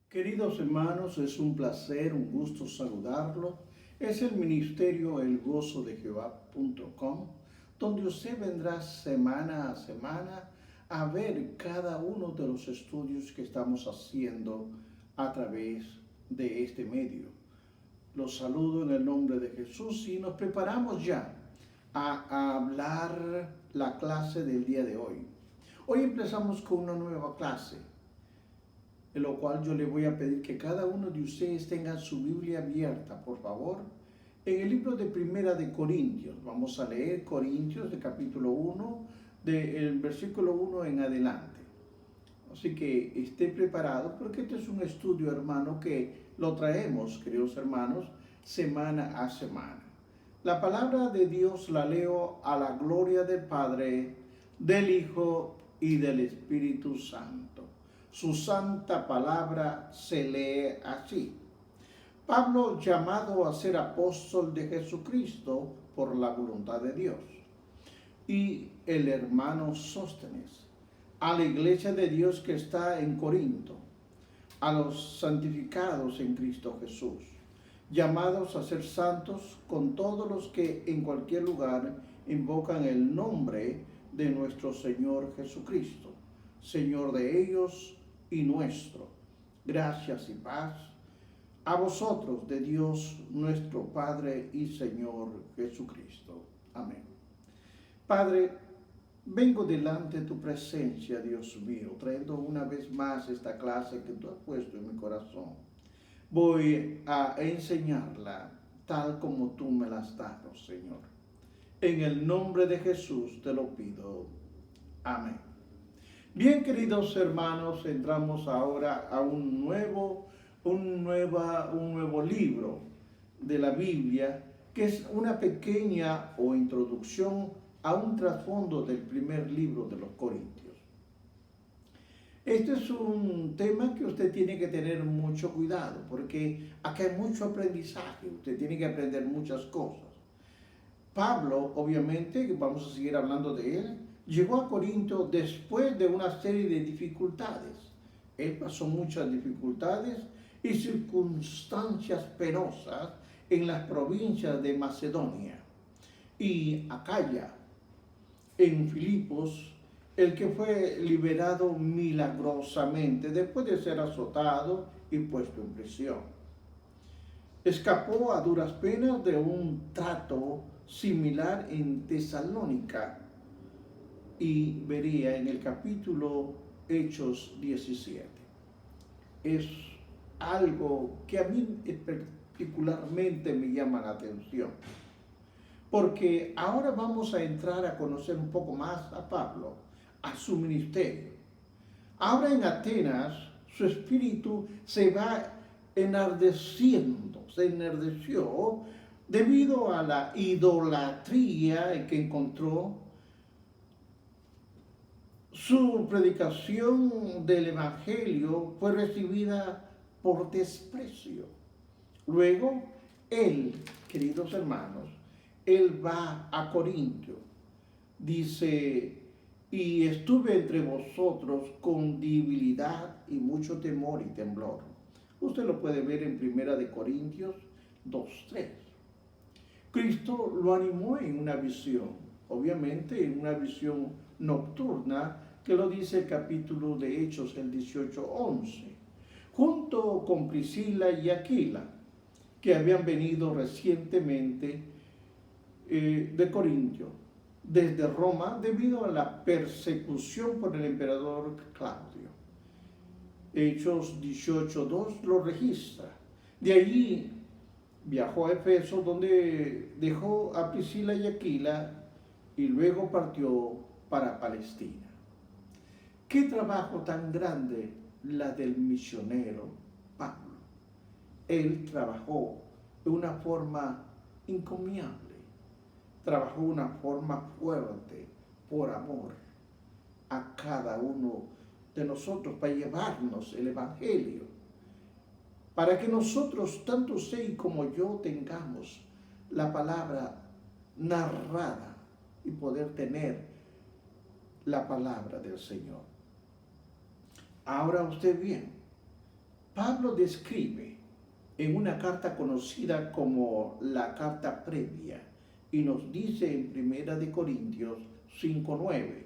Queridos hermanos, es un placer, un gusto saludarlo. Es el ministerio elgozodejehová.com, donde usted vendrá semana a semana a ver cada uno de los estudios que estamos haciendo a través de este medio. Los saludo en el nombre de Jesús y nos preparamos ya a hablar la clase del día de hoy. Hoy empezamos con una nueva clase, en lo cual yo le voy a pedir que cada uno de ustedes tenga su Biblia abierta, por favor, en el libro de Primera de Corintios. Vamos a leer Corintios, de capítulo 1, del versículo 1 en adelante. Así que esté preparado, porque este es un estudio, hermano, que lo traemos, queridos hermanos, semana a semana. La palabra de Dios la leo a la gloria del Padre, del Hijo y del Espíritu Santo. Su santa palabra se lee así. Pablo, llamado a ser apóstol de Jesucristo por la voluntad de Dios, y el hermano Sóstenes, a la iglesia de Dios que está en Corinto, a los santificados en Cristo Jesús, llamados a ser santos con todos los que en cualquier lugar invocan el nombre de nuestro Señor Jesucristo, Señor de ellos y nuestro. Gracias y paz a vosotros de Dios nuestro Padre y Señor Jesucristo. Amén. Padre, vengo delante de tu presencia, Dios mío, trayendo una vez más esta clase que tú has puesto en mi corazón. Voy a enseñarla tal como tú me la has dado, Señor. En el nombre de Jesús te lo pido. Amén. Bien, queridos hermanos, entramos ahora a un nuevo libro de la Biblia, que es una pequeña o introducción a un trasfondo del primer libro de los Corintios. Este es un tema que usted tiene que tener mucho cuidado, porque acá hay mucho aprendizaje, usted tiene que aprender muchas cosas. Pablo, obviamente, que vamos a seguir hablando de él, llegó a Corinto después de una serie de dificultades. Él pasó muchas dificultades y circunstancias penosas en las provincias de Macedonia y Acaya, en Filipos, el que fue liberado milagrosamente después de ser azotado y puesto en prisión. Escapó a duras penas de un trato similar en Tesalónica, y vería en el capítulo Hechos 17. Es algo que a mí particularmente me llama la atención, porque ahora vamos a entrar a conocer un poco más a Pablo, a su ministerio. Ahora en Atenas, su espíritu se va enardeció debido a la idolatría que encontró. Su predicación del Evangelio fue recibida por desprecio. Luego, él, queridos hermanos, él va a Corinto. Dice, y estuve entre vosotros con debilidad y mucho temor y temblor. Usted lo puede ver en 1 Corintios 2:3. Cristo lo animó en una visión, obviamente en una visión nocturna, que lo dice el capítulo de Hechos, el 18:11, junto con Priscila y Aquila, que habían venido recientemente de Corintio, desde Roma, debido a la persecución por el emperador Claudio. Hechos 18:2 lo registra. De allí viajó a Efeso, donde dejó a Priscila y Aquila y luego partió para Palestina. Qué trabajo tan grande la del misionero Pablo. Él trabajó de una forma encomiable, trabajó de una forma fuerte, por amor a cada uno de nosotros, para llevarnos el Evangelio, para que nosotros, tanto usted como yo, tengamos la palabra narrada y poder tener la palabra del Señor. Ahora usted bien, Pablo Pablo describe en una carta conocida como la carta previa y nos dice en 1 Corintios 5:9,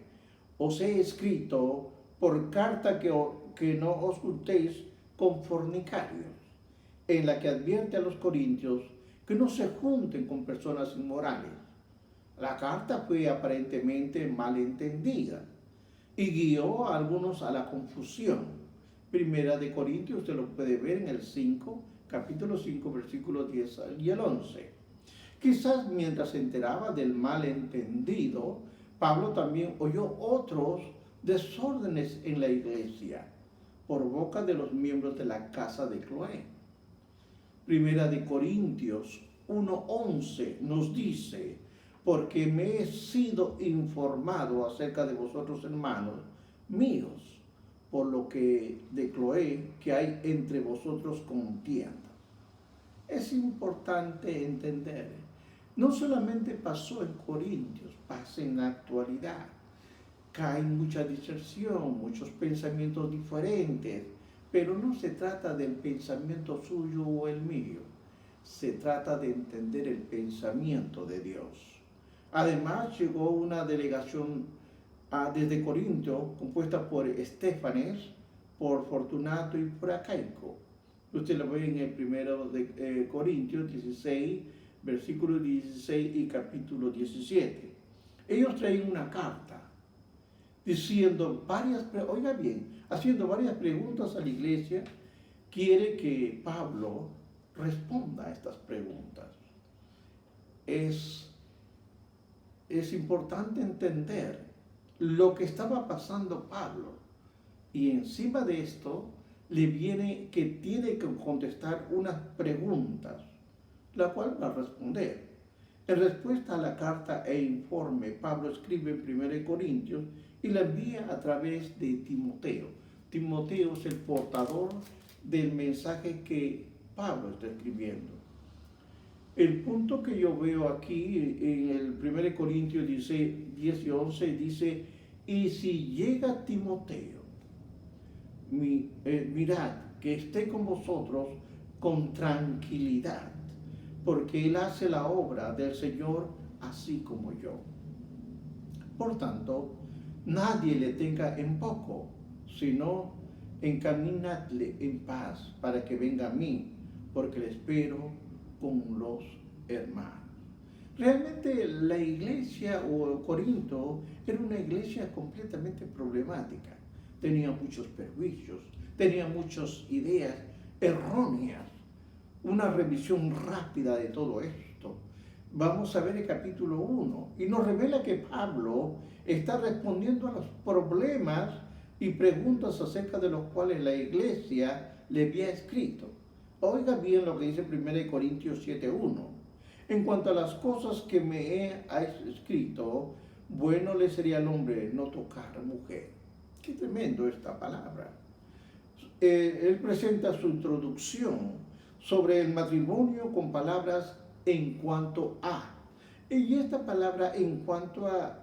os he escrito por carta que no os juntéis con fornicarios, en la que advierte a los corintios que no se junten con personas inmorales. La carta fue aparentemente malentendida y guió a algunos a la confusión. 1 Corintios, usted lo puede ver en el capítulo 5, versículos 10 y el 11. Quizás mientras se enteraba del malentendido, Pablo también oyó otros desórdenes en la iglesia por boca de los miembros de la casa de Cloé. 1 Corintios 1:11 nos dice, porque me he sido informado acerca de vosotros, hermanos míos, por lo que de Cloé, que hay entre vosotros contienda. Es importante entender, no solamente pasó en Corintios, pasa en la actualidad. Cae mucha diserción, muchos pensamientos diferentes, pero no se trata del pensamiento suyo o el mío, se trata de entender el pensamiento de Dios. Además, llegó una delegación desde Corinto, compuesta por Estéfanes, por Fortunato y por Acaico. Usted lo ve en el 1 Corintios 16, versículo 16 y capítulo 17. Ellos traen una carta diciendo haciendo varias preguntas a la iglesia. Quiere que Pablo responda a estas preguntas. Es importante entender lo que estaba pasando Pablo, y encima de esto le viene que tiene que contestar unas preguntas, la cual va a responder. En respuesta a la carta e informe, Pablo escribe en 1 Corintios y la envía a través de Timoteo. Timoteo es el portador del mensaje que Pablo está escribiendo. El punto que yo veo aquí en el 1 Corintios 10 y 11 dice, y si llega Timoteo, mirad que esté con vosotros con tranquilidad, porque él hace la obra del Señor así como yo. Por tanto, nadie le tenga en poco, sino encaminadle en paz para que venga a mí, porque le espero con los hermanos. Realmente la iglesia o Corinto era una iglesia completamente problemática. Tenía muchos perjuicios, tenía muchas ideas erróneas. Una revisión rápida de todo esto. Vamos a ver el capítulo 1 y nos revela que Pablo está respondiendo a los problemas y preguntas acerca de los cuales la iglesia le había escrito. Oiga bien lo que dice 1 Corintios 7:1. En cuanto a las cosas que me he escrito, bueno le sería al hombre no tocar a mujer. Qué tremendo esta palabra. Él presenta su introducción sobre el matrimonio con palabras en cuanto a. Y esta palabra en cuanto a,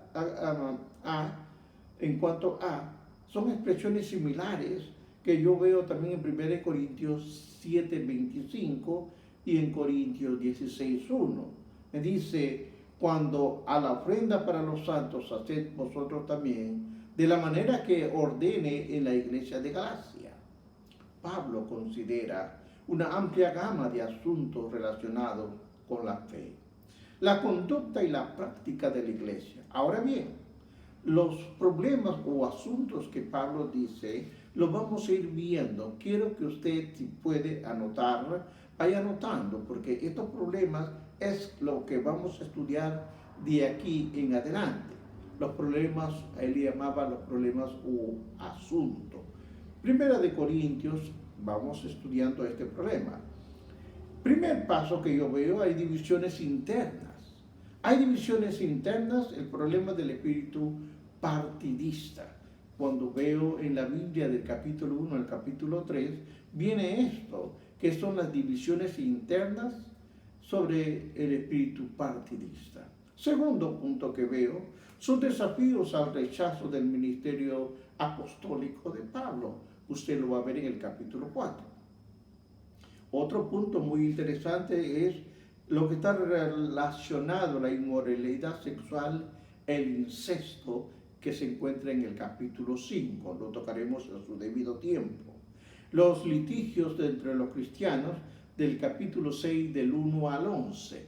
son expresiones similares que yo veo también en 1 Corintios 7:25 y en Corintios 16:1. Me dice, cuando a la ofrenda para los santos haced vosotros también, de la manera que ordene en la iglesia de Galacia. Pablo considera una amplia gama de asuntos relacionados con la fe, la conducta y la práctica de la iglesia. Ahora bien, los problemas o asuntos que Pablo dice, los vamos a ir viendo. Quiero que usted, si puede anotar, vaya anotando, porque estos problemas es lo que vamos a estudiar de aquí en adelante. Los problemas, él llamaba los problemas o asuntos. 1 Corintios, vamos estudiando este problema. Primer paso que yo veo, hay divisiones internas. Hay divisiones internas, el problema del espíritu partidista. Cuando veo en la Biblia del capítulo 1 al capítulo 3, viene esto, que son las divisiones internas sobre el espíritu partidista. Segundo punto que veo, son desafíos al rechazo del ministerio apostólico de Pablo. Usted lo va a ver en el capítulo 4. Otro punto muy interesante es lo que está relacionado a la inmoralidad sexual, el incesto, que se encuentra en el capítulo 5. Lo tocaremos a su debido tiempo. Los litigios entre los cristianos del capítulo 6 del 1 al 11.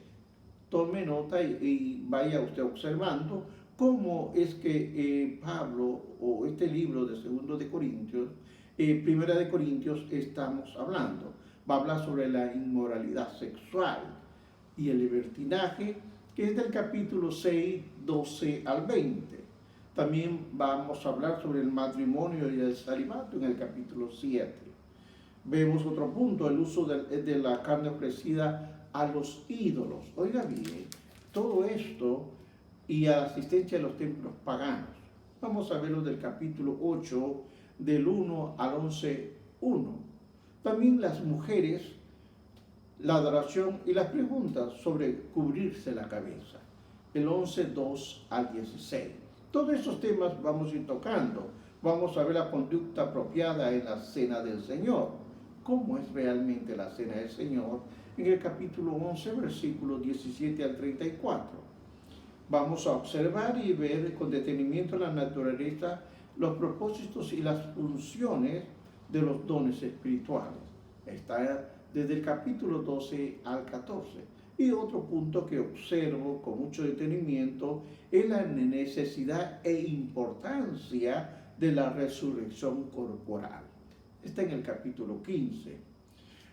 Tome nota y vaya usted observando cómo es que Pablo, o este libro de 2 de Corintios, Primera de Corintios, estamos hablando. Va a hablar sobre la inmoralidad sexual y el libertinaje, que es del capítulo 6, 12 al 20. También vamos a hablar sobre el matrimonio y el celibato en el capítulo 7. Vemos otro punto, el uso de la carne ofrecida a los ídolos. Oiga bien, todo esto y a la asistencia a los templos paganos. Vamos a verlo del capítulo 8, del 1 al 11, 1. También las mujeres, la adoración y las preguntas sobre cubrirse la cabeza. El 11, 2 al 16. Todos esos temas vamos a ir tocando. Vamos a ver la conducta apropiada en la cena del Señor. ¿Cómo es realmente la cena del Señor? En el capítulo 11, versículos 17 al 34. Vamos a observar y ver con detenimiento la naturaleza, los propósitos y las funciones de los dones espirituales. Está desde el capítulo 12 al 14. Y otro punto que observo con mucho detenimiento es la necesidad e importancia de la resurrección corporal. Está en el capítulo 15.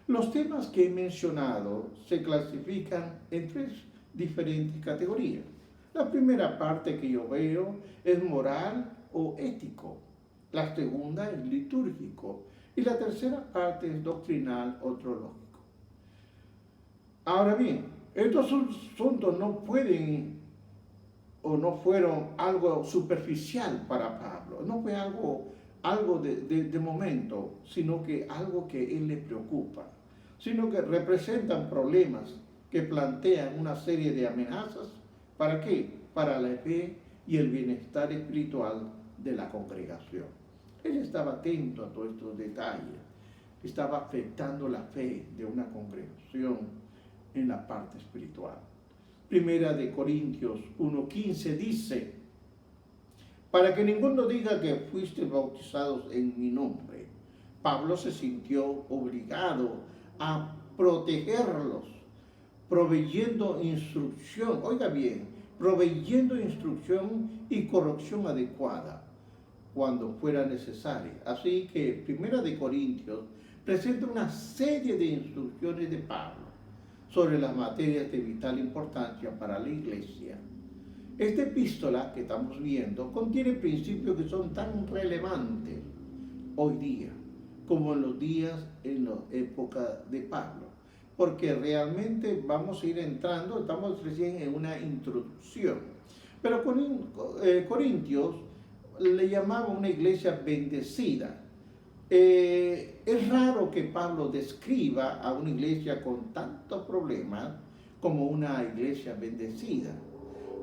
Los temas que he mencionado se clasifican en 3 diferentes categorías. La primera parte que yo veo es moral o ético. La segunda es litúrgico. Y la tercera parte es doctrinal o teológico. Ahora bien, estos asuntos no pueden o no fueron algo superficial para Pablo. No fue algo de momento, sino que algo que él le preocupa. Sino que representan problemas que plantean una serie de amenazas. ¿Para qué? Para la fe y el bienestar espiritual de la congregación. Él estaba atento a todos estos detalles. Estaba afectando la fe de una congregación en la parte espiritual. Primera de Corintios 1:15 dice: para que ninguno diga que fuiste bautizados en mi nombre. Pablo se sintió obligado a protegerlos, proveyendo instrucción, oiga bien, proveyendo instrucción y corrección adecuada cuando fuera necesaria. Así que Primera de Corintios presenta una serie de instrucciones de Pablo sobre las materias de vital importancia para la iglesia. Esta epístola que estamos viendo contiene principios que son tan relevantes hoy día como en los días, en la época de Pablo, porque realmente vamos a ir entrando, estamos recién en una introducción. Pero Corintios le llamaba una iglesia bendecida. Es raro que Pablo describa a una iglesia con tantos problemas como una iglesia bendecida.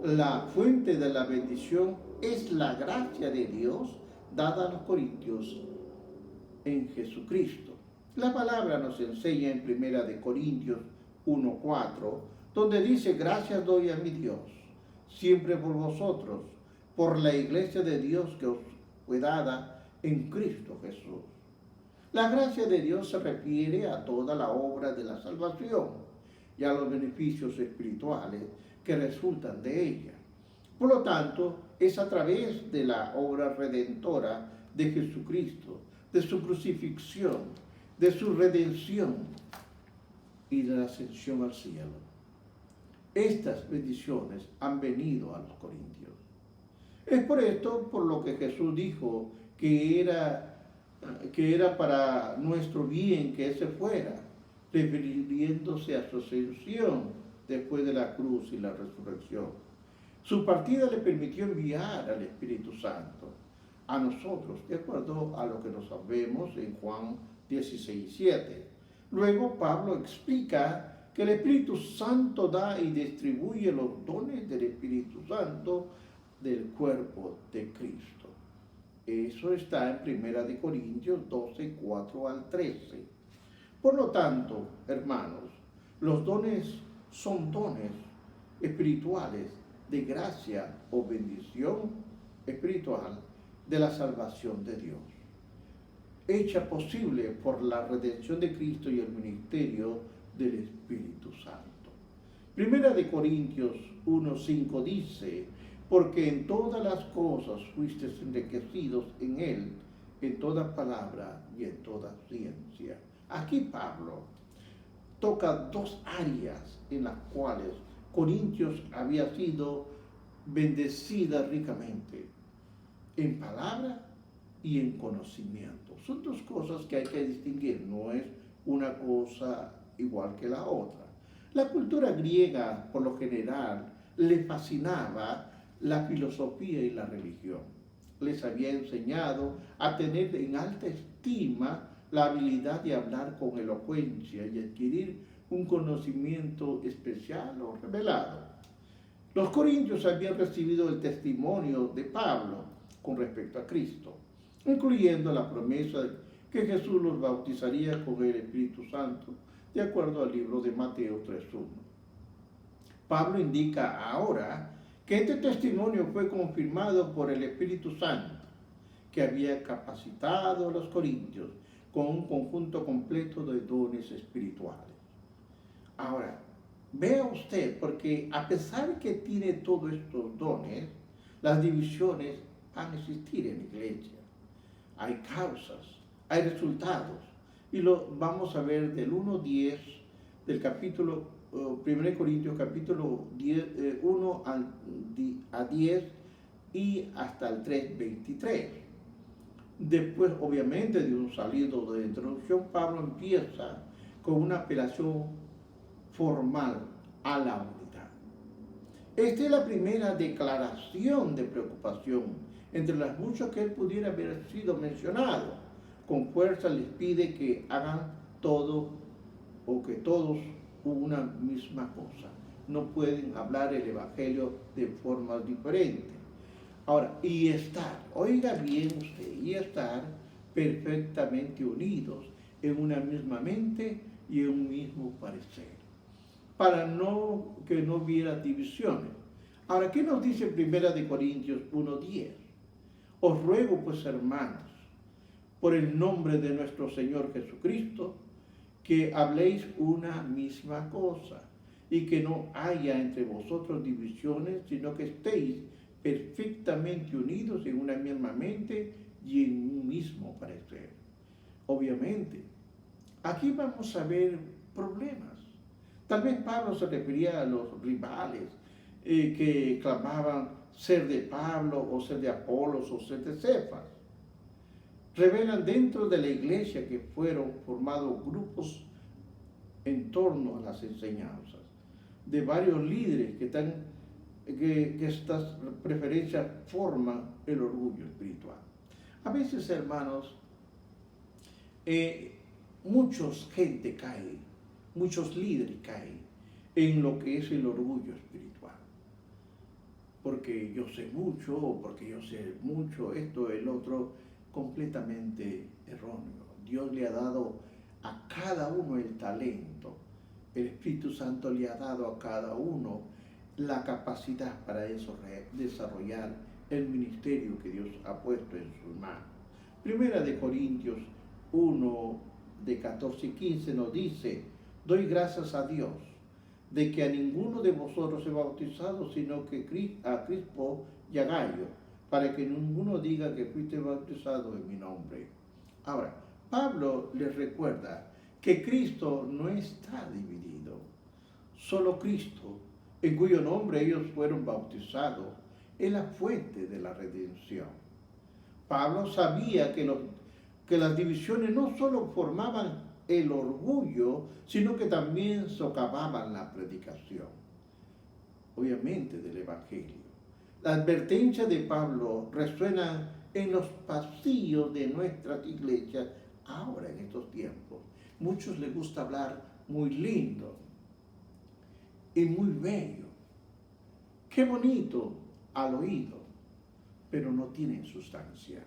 La fuente de la bendición es la gracia de Dios dada a los corintios en Jesucristo. La palabra nos enseña en 1 Corintios 1:4, donde dice: gracias doy a mi Dios, siempre por vosotros, por la iglesia de Dios que os fue dada en Cristo Jesús. La gracia de Dios se refiere a toda la obra de la salvación y a los beneficios espirituales que resultan de ella. Por lo tanto, es a través de la obra redentora de Jesucristo, de su crucifixión, de su redención y de la ascensión al cielo. Estas bendiciones han venido a los corintios. Es por esto por lo que Jesús dijo que era para nuestro bien que Él se fuera, refiriéndose a su ascensión después de la cruz y la resurrección. Su partida le permitió enviar al Espíritu Santo a nosotros, de acuerdo a lo que nos sabemos en Juan 16:7. Luego Pablo explica que el Espíritu Santo da y distribuye los dones del Espíritu Santo del cuerpo de Cristo. Eso está en 1 Corintios 12:4 al 13. Por lo tanto, hermanos, los dones son dones espirituales de gracia o bendición espiritual de la salvación de Dios, hecha posible por la redención de Cristo y el ministerio del Espíritu Santo. Primera de Corintios 1:5 dice: porque en todas las cosas fuisteis enriquecidos en Él, en toda palabra y en toda ciencia. Aquí Pablo toca dos áreas en las cuales Corintios había sido bendecida ricamente: en palabra y en conocimiento. Son dos cosas que hay que distinguir, no es una cosa igual que la otra. La cultura griega, por lo general, le fascinaba la filosofía y la religión. Les había enseñado a tener en alta estima la habilidad de hablar con elocuencia y adquirir un conocimiento especial o revelado. Los corintios habían recibido el testimonio de Pablo con respecto a Cristo, incluyendo la promesa de que Jesús los bautizaría con el Espíritu Santo, de acuerdo al libro de Mateo 3:1. Pablo indica ahora que este testimonio fue confirmado por el Espíritu Santo, que había capacitado a los corintios con un conjunto completo de dones espirituales. Ahora, vea usted, porque a pesar que tiene todos estos dones, las divisiones van a existir en la iglesia. Hay causas, hay resultados, y lo vamos a ver del 1:10 del capítulo 1 Corintios capítulo 1 a 10 y hasta el 3:23. Después, obviamente, de un salido de introducción, Pablo empieza con una apelación formal a la unidad. Esta es la primera declaración de preocupación entre las muchas que él pudiera haber sido mencionado. Con fuerza les pide que hagan todo o que todos una misma cosa. No pueden hablar el evangelio de formas diferentes. Ahora, y estar, oiga bien usted, y estar perfectamente unidos en una misma mente y en un mismo parecer, para que no hubiera divisiones. Ahora, ¿qué nos dice 1 Corintios 1:10? Os ruego, pues, hermanos, por el nombre de nuestro Señor Jesucristo, que habléis una misma cosa y que no haya entre vosotros divisiones, sino que estéis perfectamente unidos en una misma mente y en un mismo parecer. Obviamente, aquí vamos a ver problemas. Tal vez Pablo se refería a los rivales que clamaban ser de Pablo o ser de Apolos o ser de Cefas. Revelan dentro de la iglesia que fueron formados grupos en torno a las enseñanzas de varios líderes que estas preferencias forman el orgullo espiritual. A veces, hermanos, muchos líderes caen en lo que es el orgullo espiritual. Porque yo sé mucho, o porque yo sé mucho, esto, el otro, completamente erróneo. Dios le ha dado a cada uno el talento. El Espíritu Santo le ha dado a cada uno la capacidad para desarrollar el ministerio que Dios ha puesto en sus manos. Primera de Corintios 1, de 14 y 15 nos dice: doy gracias a Dios de que a ninguno de vosotros he bautizado, sino que a Crispo y a Gallo, para que ninguno diga que fuiste bautizado en mi nombre. Ahora, Pablo les recuerda que Cristo no está dividido. Solo Cristo, en cuyo nombre ellos fueron bautizados, es la fuente de la redención. Pablo sabía que las divisiones no solo formaban el orgullo, sino que también socavaban la predicación, obviamente, del Evangelio. La advertencia de Pablo resuena en los pasillos de nuestras iglesias ahora, en estos tiempos. Muchos les gusta hablar muy lindo y muy bello. Qué bonito al oído, pero no tienen sustancia.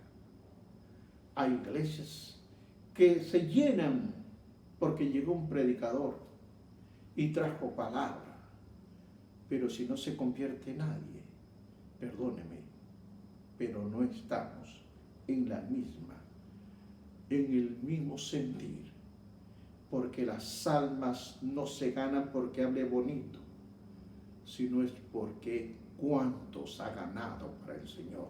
Hay iglesias que se llenan porque llegó un predicador y trajo palabra, pero si no se convierte nadie, perdóneme, pero no estamos en el mismo sentir, porque las almas no se ganan porque hable bonito, sino es porque cuántos ha ganado para el Señor.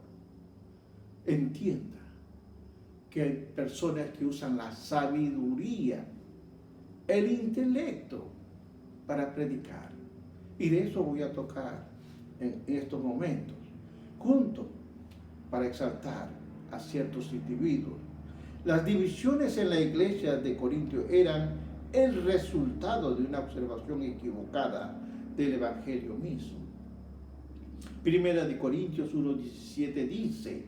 Entienda que hay personas que usan la sabiduría, el intelecto para predicar. Y de eso voy a tocar en estos momentos, juntos, para exaltar a ciertos individuos. Las divisiones en la iglesia de Corintios eran el resultado de una observación equivocada del Evangelio mismo. Primera de Corintios 1:17 dice: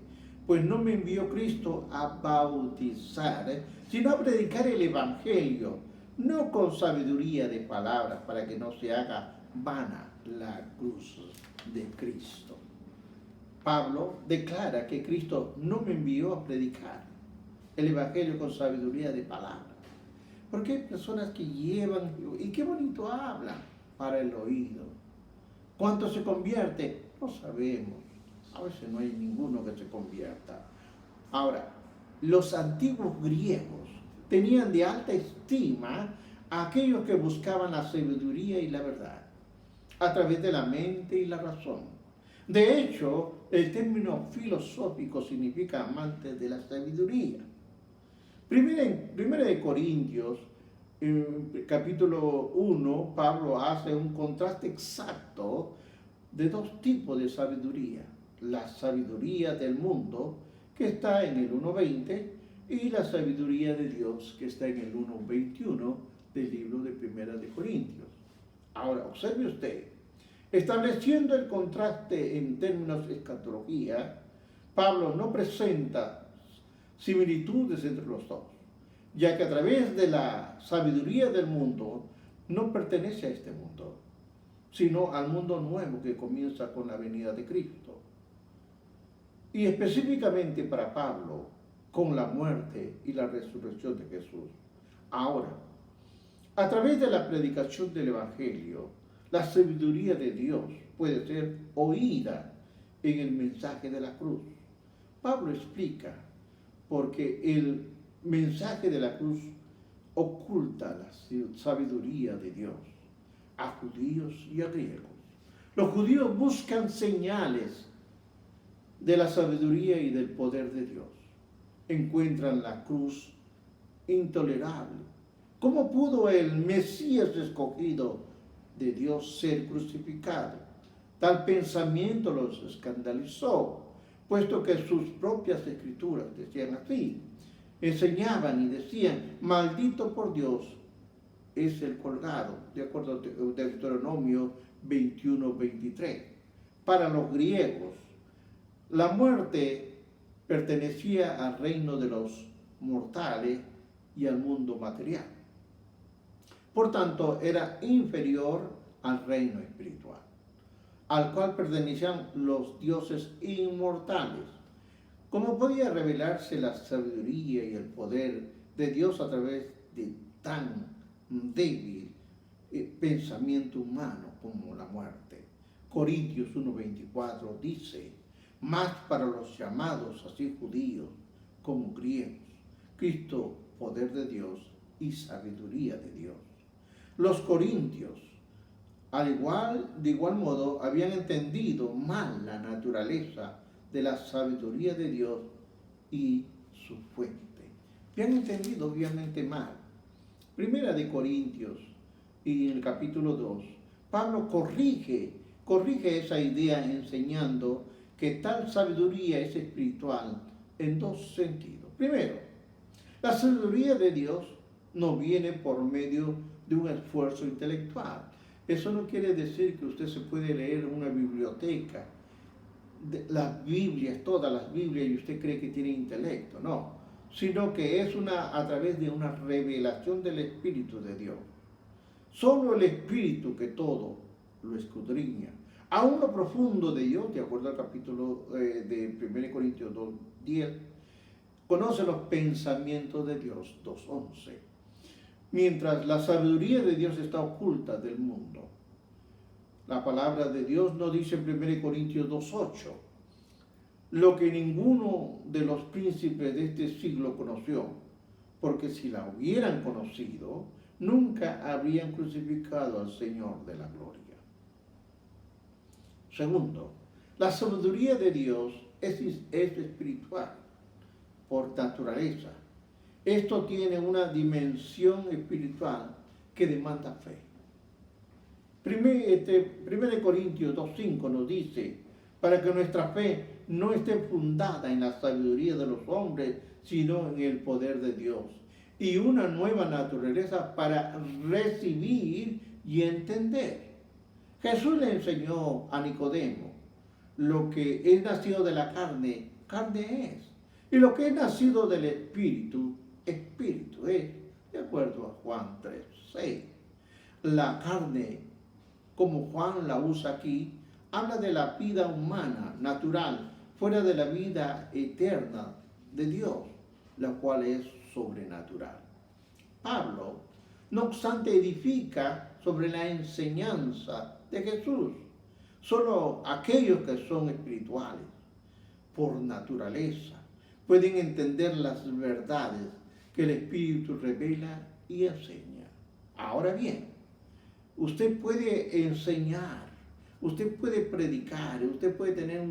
pues no me envió Cristo a bautizar, sino a predicar el Evangelio, no con sabiduría de palabras, para que no se haga vana la cruz de Cristo. Pablo declara que Cristo no me envió a predicar el Evangelio con sabiduría de palabras, porque hay personas que llevan, y qué bonito hablan, para el oído. ¿Cuánto se convierte? No sabemos. A veces no hay ninguno que se convierta. Ahora, los antiguos griegos tenían de alta estima a aquellos que buscaban la sabiduría y la verdad, a través de la mente y la razón. De hecho, el término filosófico significa amante de la sabiduría. Primera de Corintios, capítulo 1, Pablo hace un contraste exacto de dos tipos de sabiduría: la sabiduría del mundo, que está en el 1:20, y la sabiduría de Dios, que está en el 1:21 del libro de Primera de Corintios. Ahora, observe usted, estableciendo el contraste en términos de escatología, Pablo no presenta similitudes entre los dos, ya que a través de la sabiduría del mundo no pertenece a este mundo, sino al mundo nuevo que comienza con la venida de Cristo. Y específicamente para Pablo, con la muerte y la resurrección de Jesús. Ahora, a través de la predicación del Evangelio, la sabiduría de Dios puede ser oída en el mensaje de la cruz. Pablo explica porque el mensaje de la cruz oculta la sabiduría de Dios a judíos y a griegos. Los judíos buscan señales de la sabiduría y del poder de Dios. Encuentran la cruz intolerable. ¿Cómo pudo el Mesías escogido de Dios ser crucificado? Tal pensamiento los escandalizó, puesto que sus propias escrituras decían así. Enseñaban y decían: maldito por Dios es el colgado, de acuerdo a Deuteronomio 21:23. Para los griegos, la muerte pertenecía al reino de los mortales y al mundo material. Por tanto, era inferior al reino espiritual, al cual pertenecían los dioses inmortales. ¿Cómo podía revelarse la sabiduría y el poder de Dios a través de tan débil pensamiento humano como la muerte? Corintios 1:24 dice: más para los llamados, así judíos como griegos, Cristo, poder de Dios y sabiduría de Dios. Los corintios, de igual modo, habían entendido mal la naturaleza de la sabiduría de Dios y su fuente. Habían entendido obviamente mal. Primera de Corintios, y en el capítulo 2, Pablo corrige esa idea enseñando que tal sabiduría es espiritual en dos sentidos. Primero, la sabiduría de Dios no viene por medio de un esfuerzo intelectual. Eso no quiere decir que usted se puede leer una biblioteca, las Biblias, todas las Biblias, y usted cree que tiene intelecto. No, sino que es a través de una revelación del Espíritu de Dios. Solo el Espíritu, que todo lo escudriña, aún lo profundo de Dios, de acuerdo al capítulo de 1 Corintios 2:10, conoce los pensamientos de Dios, 2:11. mientras la sabiduría de Dios está oculta del mundo. La palabra de Dios nos dice en 1 Corintios 2:8, lo que ninguno de los príncipes de este siglo conoció, porque si la hubieran conocido, nunca habrían crucificado al Señor de la gloria. Segundo, la sabiduría de Dios es espiritual por naturaleza. Esto tiene una dimensión espiritual que demanda fe. 1 Corintios 2:5 nos dice, para que nuestra fe no esté fundada en la sabiduría de los hombres, sino en el poder de Dios, y una nueva naturaleza para recibir y entender. Jesús le enseñó a Nicodemo, lo que es nacido de la carne, carne es, y lo que es nacido del Espíritu, Espíritu es, de acuerdo a Juan 3:6. La carne, como Juan la usa aquí, habla de la vida humana, natural, fuera de la vida eterna de Dios, la cual es sobrenatural. Pablo, no obstante, edifica sobre la enseñanza de Jesús. Solo aquellos que son espirituales, por naturaleza, pueden entender las verdades que el Espíritu revela y enseña. Ahora bien, usted puede enseñar, usted puede predicar, usted puede tener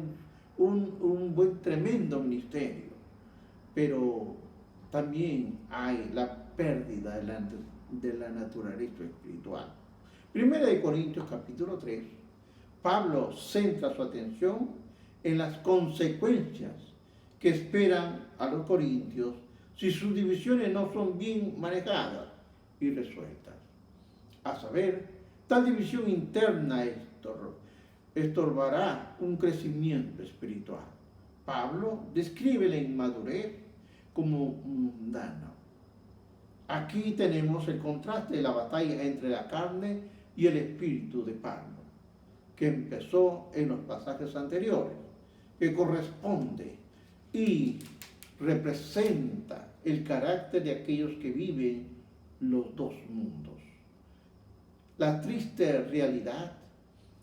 un buen, tremendo ministerio, pero también hay la pérdida de la naturaleza espiritual. Primera de Corintios capítulo 3, Pablo centra su atención en las consecuencias que esperan a los corintios si sus divisiones no son bien manejadas y resueltas. A saber, tal división interna estorbará un crecimiento espiritual. Pablo describe la inmadurez como mundana. Aquí tenemos el contraste de la batalla entre la carne y el espíritu de Pablo, que empezó en los pasajes anteriores, que corresponde y representa el carácter de aquellos que viven los dos mundos. La triste realidad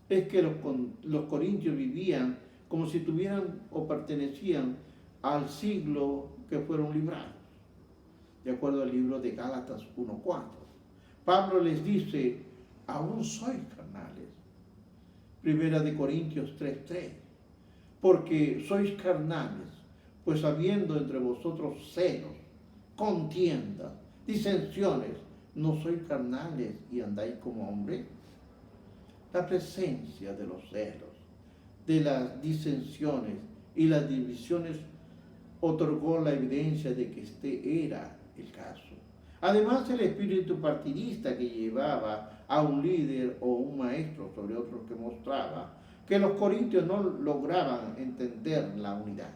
es que los corintios vivían como si tuvieran o pertenecían al siglo que fueron librados, de acuerdo al libro de Gálatas 1:4. Pablo les dice, aún sois carnales. Primera de Corintios 3:3, porque sois carnales, pues habiendo entre vosotros celos, contiendas, disensiones, ¿no sois carnales y andáis como hombres? La presencia de los celos, de las disensiones y las divisiones otorgó la evidencia de que este era el caso. Además, el espíritu partidista que llevaba a un líder o un maestro sobre otros que mostraba que los corintios no lograban entender la unidad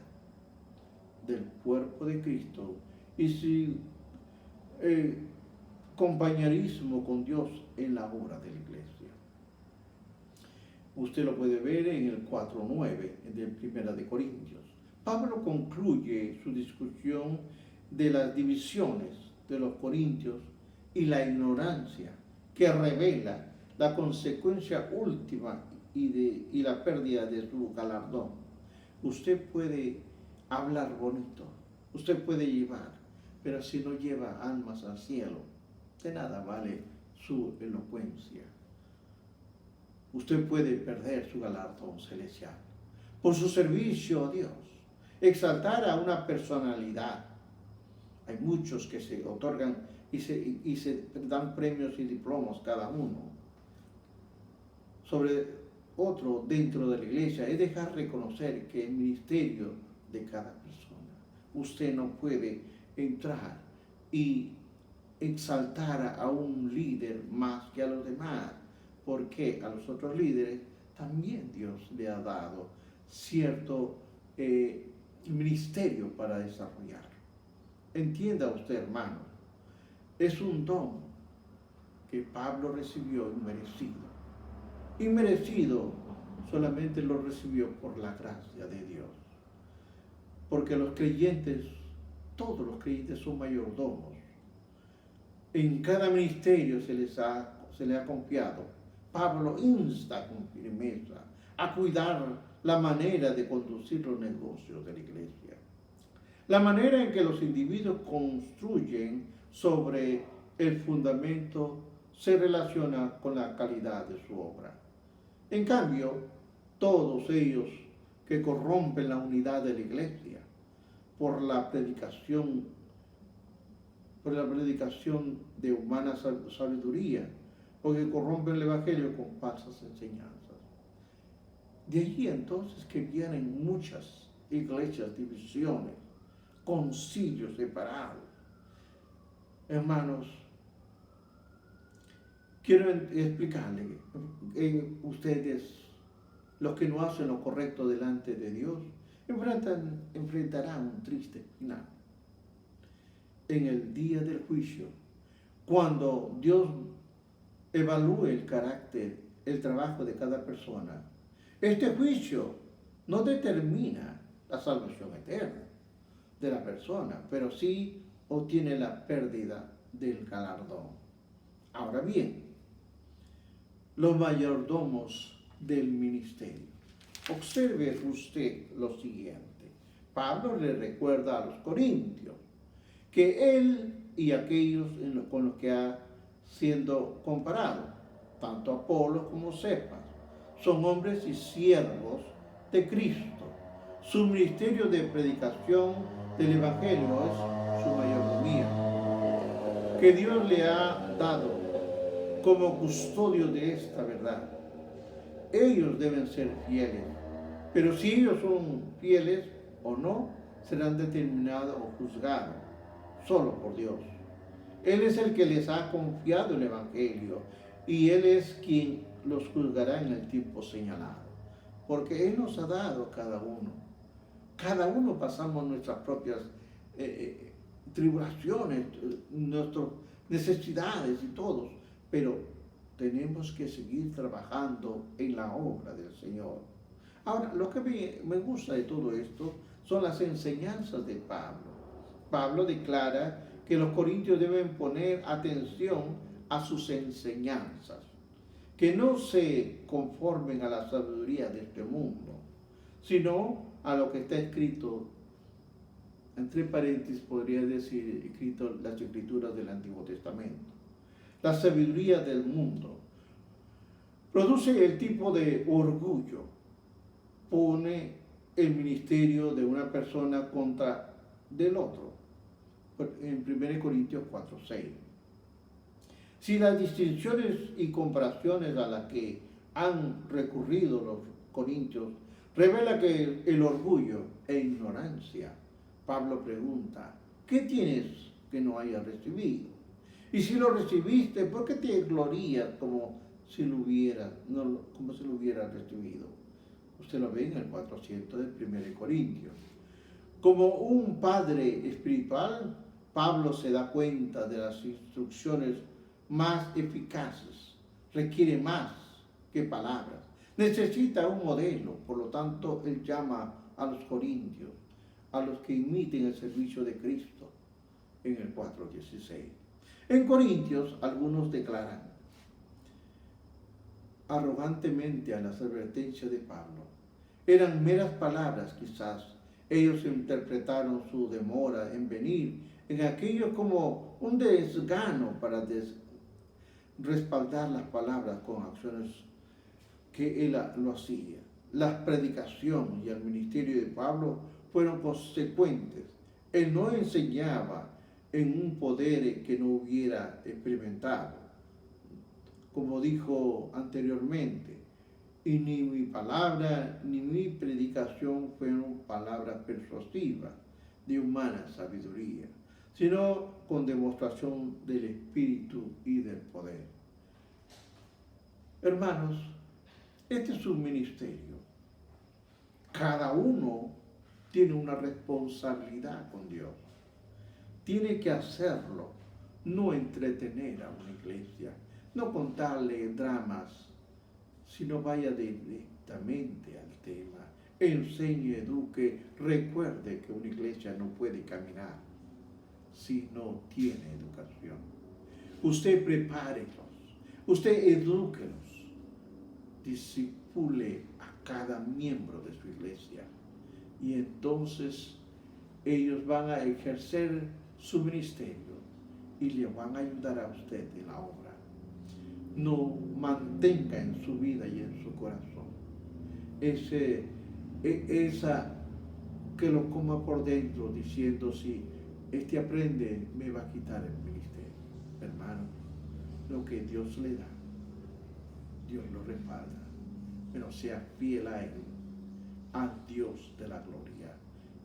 del cuerpo de Cristo y su compañerismo con Dios en la obra de la iglesia. Usted lo puede ver en el 4:9 de Primera de Corintios. Pablo concluye su discusión de las divisiones de los corintios y la ignorancia que revela la consecuencia última y la pérdida de su galardón. Usted puede hablar bonito, usted puede llevar, pero si no lleva almas al cielo, de nada vale su elocuencia. Usted puede perder su galardón celestial por su servicio a Dios, exaltar a una personalidad. Hay muchos que se otorgan y se dan premios y diplomas cada uno sobre otro dentro de la iglesia. Es dejar reconocer que el ministerio de cada persona. Usted no puede entrar y exaltar a un líder más que a los demás, porque a los otros líderes también Dios le ha dado cierto ministerio para desarrollar. Entienda usted, hermano, es un don que Pablo recibió inmerecido. Inmerecido solamente lo recibió por la gracia de Dios. Porque los creyentes, todos los creyentes son mayordomos en cada ministerio se le ha confiado, Pablo insta con firmeza a cuidar la manera de conducir los negocios de la iglesia, la manera en que los individuos construyen sobre el fundamento se relaciona con la calidad de su obra. En cambio, todos ellos que corrompen la unidad de la iglesia por la predicación de humana sabiduría, o que corrompen el evangelio con falsas enseñanzas. De allí entonces que vienen muchas iglesias, divisiones, concilios separados. Hermanos, quiero explicarle que ustedes, los que no hacen lo correcto delante de Dios, enfrentarán un triste final. En el día del juicio, cuando Dios evalúe el carácter, el trabajo de cada persona, este juicio no determina la salvación eterna de la persona, pero sí obtiene la pérdida del galardón. Ahora bien, los mayordomos del ministerio. Observe usted lo siguiente. Pablo le recuerda a los corintios que él y aquellos con los que ha siendo comparado, tanto Apolo como Cefas, son hombres y siervos de Cristo. Su ministerio de predicación del Evangelio es su mayordomía, que Dios le ha dado como custodio de esta verdad. Ellos deben ser fieles, pero si ellos son fieles o no, serán determinados o juzgados solo por Dios. Él es el que les ha confiado el Evangelio y Él es quien los juzgará en el tiempo señalado, porque Él nos ha dado a cada uno. Cada uno pasamos nuestras propias tribulaciones, nuestras necesidades y todos, pero tenemos que seguir trabajando en la obra del Señor. Ahora, lo que me gusta de todo esto son las enseñanzas de Pablo. Pablo declara que los corintios deben poner atención a sus enseñanzas, que no se conformen a la sabiduría de este mundo, sino a lo que está escrito, entre paréntesis podría decir, escrito las escrituras del Antiguo Testamento. La sabiduría del mundo produce el tipo de orgullo, pone el ministerio de una persona contra del otro, en 1 Corintios 4:6. Si las distinciones y comparaciones a las que han recurrido los corintios revela que el orgullo e ignorancia, Pablo pregunta, ¿qué tienes que no hayas recibido? Y si lo recibiste, ¿por qué te glorías como si lo hubieras recibido? Usted lo ve en el 400 de 1 Corintios. Como un padre espiritual, Pablo se da cuenta de las instrucciones más eficaces, requiere más que palabras. Necesita un modelo, por lo tanto, él llama a los corintios, a los que imiten el servicio de Cristo, en el 4:16. En Corintios, algunos declaran arrogantemente a las advertencias de Pablo. Eran meras palabras, quizás. Ellos interpretaron su demora en venir en aquello como un desgano para respaldar las palabras con acciones que él lo hacía. La predicación y el ministerio de Pablo fueron consecuentes. Él no enseñaba en un poder que no hubiera experimentado. Como dijo anteriormente, y ni mi palabra ni mi predicación fueron palabras persuasivas de humana sabiduría, sino con demostración del Espíritu y del poder. Hermanos, este es un ministerio. Cada uno tiene una responsabilidad con Dios. Tiene que hacerlo, no entretener a una iglesia, no contarle dramas, sino vaya directamente al tema. Enseñe, eduque, recuerde que una iglesia no puede caminar si no tiene educación. Usted prepárelos, usted edúquelos, disipule a cada miembro de su iglesia. Y entonces ellos van a ejercer su ministerio y le van a ayudar a usted en la obra. No mantenga en su vida y en su corazón esa que lo coma por dentro, diciendo: si este aprende, me va a quitar el ministerio. Hermano, lo que Dios le da, Dios lo respalda, pero sea fiel a Él, al Dios de la gloria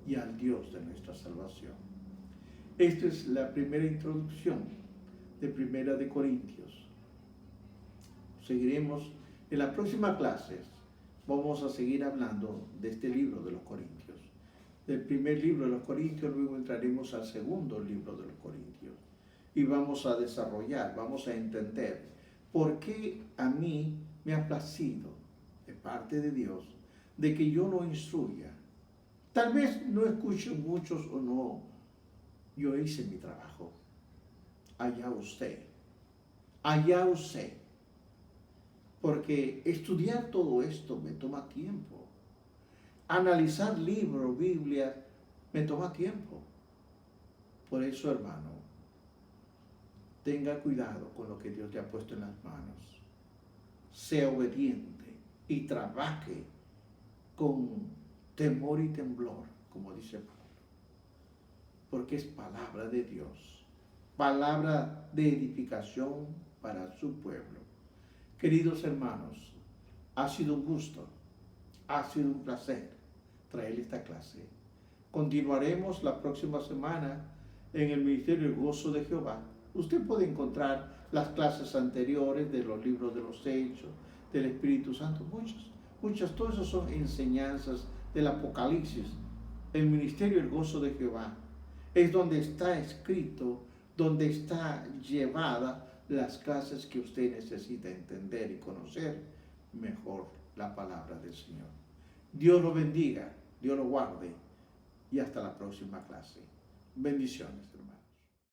y al Dios de nuestra salvación. Esta es la primera introducción de Primera de Corintios. Seguiremos en la próxima clase. Vamos a seguir hablando de este libro de los Corintios. Del primer libro de los Corintios, luego entraremos al segundo libro de los Corintios. Y vamos a desarrollar, vamos a entender por qué a mí me ha placido, de parte de Dios, de que yo lo instruya. Tal vez no escuchen muchos o no. Yo hice mi trabajo. Allá usted. Allá usted. Porque estudiar todo esto me toma tiempo. Analizar libros, Biblia, me toma tiempo. Por eso, hermano, tenga cuidado con lo que Dios le ha puesto en las manos. Sea obediente y trabaje con temor y temblor, como dice Pablo. Porque es palabra de Dios, palabra de edificación para su pueblo. Queridos hermanos, ha sido un gusto, ha sido un placer traer esta clase. Continuaremos la próxima semana en el Ministerio del Gozo de Jehová. Usted puede encontrar las clases anteriores de los libros de los Hechos, del Espíritu Santo, muchas, todas esas son enseñanzas del Apocalipsis. El Ministerio del Gozo de Jehová es donde está escrito, donde está llevada las clases que usted necesita entender y conocer mejor la palabra del Señor. Dios lo bendiga, Dios lo guarde y hasta la próxima clase. Bendiciones, hermanos.